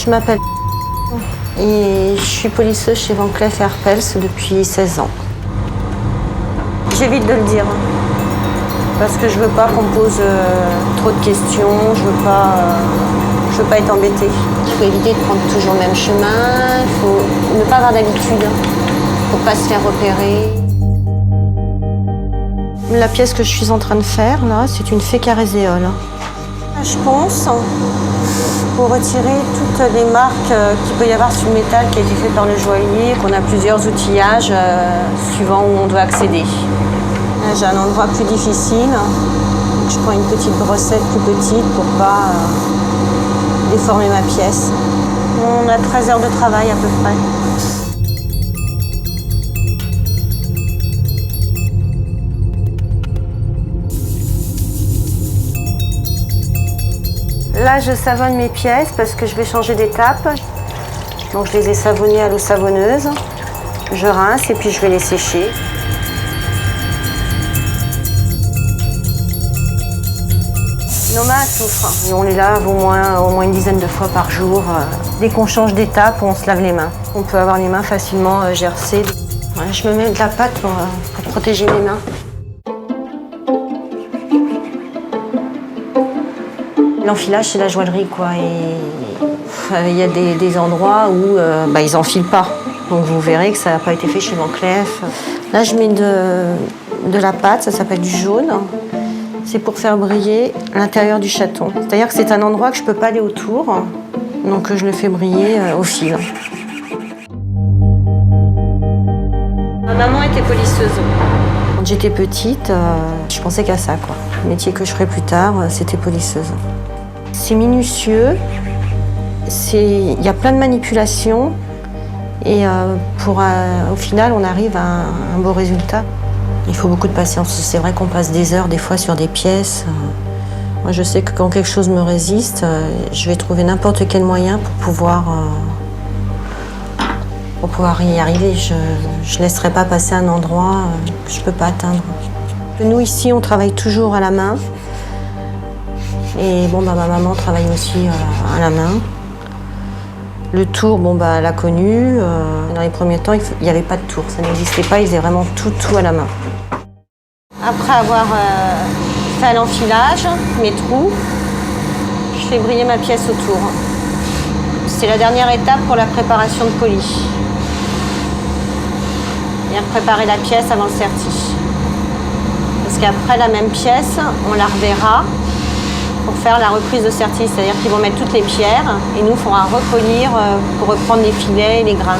Je m'appelle et je suis polisseuse chez Van Cleef & Arpels depuis 16 ans. J'évite de le dire parce que je veux pas qu'on me pose trop de questions, je veux pas être embêtée. Il faut éviter de prendre toujours le même chemin, il faut ne pas avoir d'habitude pour pas se faire repérer. La pièce que je suis en train de faire là, c'est une fécaréséole. Je pense pour retirer toutes les marques qu'il peut y avoir sur le métal qui a été fait par le joaillier, qu'on a plusieurs outillages suivant où on doit accéder. Là, j'ai un endroit plus difficile, donc je prends une petite brossette plus petite pour pas déformer ma pièce. On a 13 heures de travail à peu près. Là, je savonne mes pièces parce que je vais changer d'étape. Donc, je les ai savonnées à l'eau savonneuse. Je rince et puis je vais les sécher. Nos mains souffrent. Et on les lave au moins une dizaine de fois par jour. Dès qu'on change d'étape, on se lave les mains. On peut avoir les mains facilement gercées. Ouais, je me mets de la pâte pour protéger mes mains. L'enfilage, c'est la joaillerie, quoi. Et il y a des endroits où ils enfilent pas. Donc vous verrez que ça n'a pas été fait chez Van Cleef. Là, je mets de la pâte, ça s'appelle du jaune. C'est pour faire briller l'intérieur du chaton. C'est-à-dire que c'est un endroit que je ne peux pas aller autour. Donc je le fais briller au fil. Ma maman était polisseuse. Quand j'étais petite, je pensais qu'à ça, quoi. Le métier que je ferais plus tard, c'était polisseuse. C'est minutieux, il y a plein de manipulations et au final, on arrive à un beau résultat. Il faut beaucoup de patience. C'est vrai qu'on passe des heures, des fois, sur des pièces. Moi, je sais que quand quelque chose me résiste, je vais trouver n'importe quel moyen pour pouvoir y arriver. Je ne laisserai pas passer un endroit que je ne peux pas atteindre. Nous, ici, on travaille toujours à la main. Et ma maman travaille aussi à la main. Le tour, elle a connu. Dans les premiers temps, il n'y avait pas de tour, ça n'existait pas, ils faisaient vraiment tout à la main. Après avoir fait l'enfilage, mes trous, je fais briller ma pièce autour. C'est la dernière étape pour la préparation de poli. Bien préparer la pièce avant le serti. Parce qu'après la même pièce, on la reverra pour faire la reprise de serti, c'est-à-dire qu'ils vont mettre toutes les pierres et nous, il faudra repolir pour reprendre les filets et les grains.